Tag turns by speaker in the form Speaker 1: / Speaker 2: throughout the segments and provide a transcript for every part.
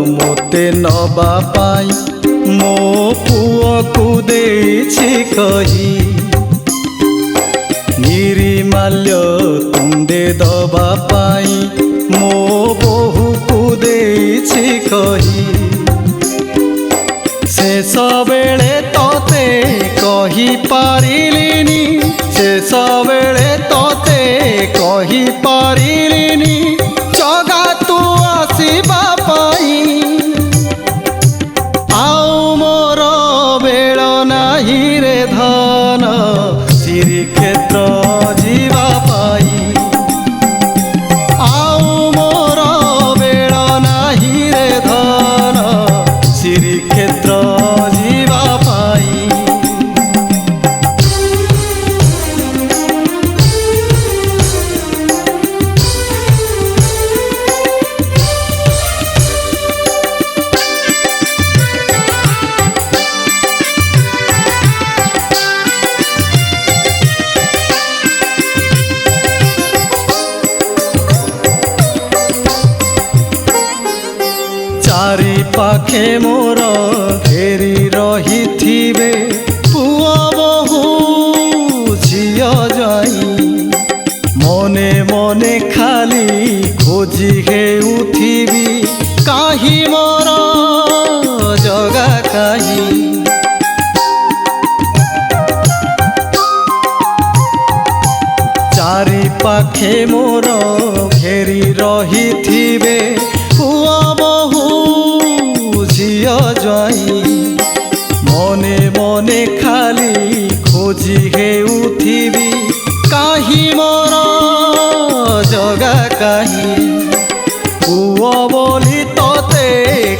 Speaker 1: मोते नबा पाई मो पुओ को देछि कही निरिमाल्य तुंदे दबा पाई मो बहु को देछि कही शेष बेले तोते कही पारिलिनी शेष बेले तोते कही पारिलिनी जगा तू आसीबा पाई आउ मोर बेल नाही रे धन श्रीक्षेत्र जीवा पाई आउ मोर बेल नाही रे धन श्रीक्षेत्र जीवा पाई चारि पाखे मोर घेरी रही थिबे पुआ बहु झिया जाई मने मने खाली खोजी हेउथिबी काहि मोर जगा काहि चारि पाखे मोर घेरी रही थिबे पुआ बहु झिया जाई मने मने खाली खोजी हेउथिबी काहि मोर जगा काहि पुआ बोली तोते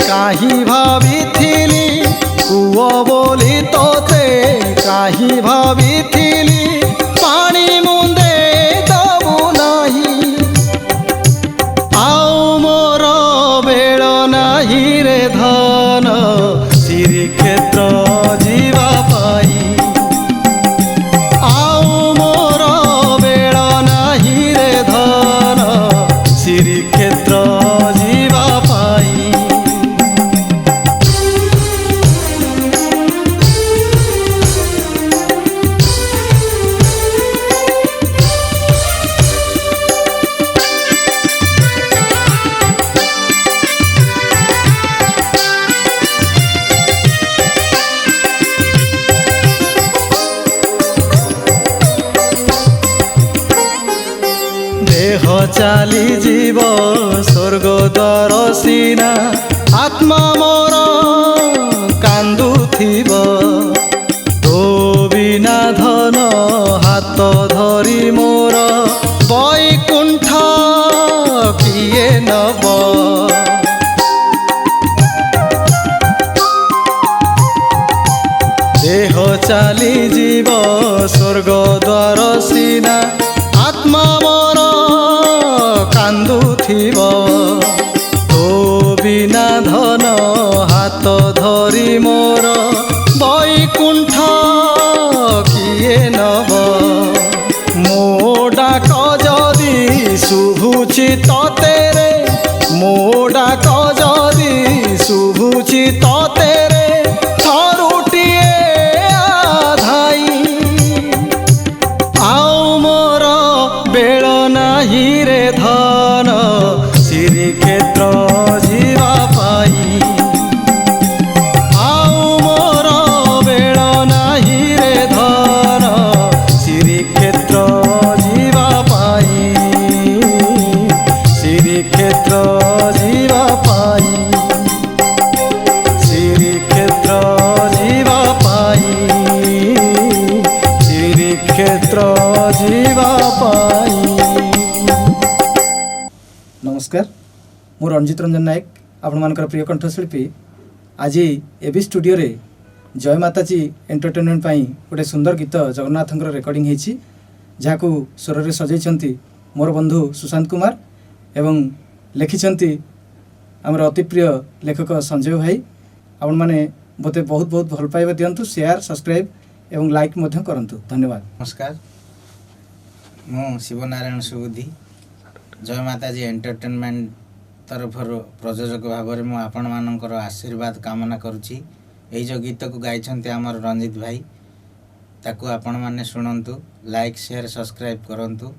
Speaker 1: काहि भाबिथिली पुआ बोली तोते काहि भाबिथिली पानी मुंदे दबु नाही आउ मोर बेल नाही रे धन श्रीक्षेत्र जीवा पाई आउ मोर बेल नाही रे धन श्रीक्षेत्र जीवा पाई देह चाली जीव स्वर्ग द्वार सीना आत्मा मोर कांदुथिब तो बिना धन हाथ धरी मोर बैकुंठ किए नब देह चाली जीव स्वर्ग द्वार सीना आत्मा मोर कांदुथिब तो बिना धन हाथ धरी मोर बैकुंठ किए नब मो डाक जदि शुभुछि तोते रे मो डाक जदि शुभुछि तोते रे थरुटिए आधाई आउ मोर बेल नाही रे धन श्रीक्षेत्र जीवा पाई आउ मोर बेल नाही रे धन श्रीक्षेत्र जीवा पाई श्रीक्षेत्र जीवा पाई श्रीक्षेत्र जीवा पाई श्रीक्षेत्र जीवा पाई।
Speaker 2: नमस्कार मु रंजित रंजन नायक आपण मानकर प्रिय कंठशिल्पी आज एबी स्टूडियो रे जय माताजी एंटरटेनमेंट पाई गोटे सुंदर गीत जगन्नाथंकर रेकर्डिंग होईछि जाकू स्वर रे सजैछंती मोर बंधु सुशांत कुमार एवं लिखिछंती हमर अति प्रिय लेखक संजय भाई आपण माने बोते बहुत बहुत भल पाइबा दियंतु शेयर सब्सक्राइब एवं लाइक मध्य करंतु धन्यवाद।
Speaker 3: नमस्कार मु शिवनारायण सुबुद्धि जय माताजी एंटरटेनमेंट तरफरु प्रयोजक भाव में मु आपण मानकर आशीर्वाद कामना करुच्ची। यही जो गीत को गाइछन्ते आमर रंजित भाई ताकू आपण माने शुणंतु, लाइक शेयर सब्सक्राइब करंतु।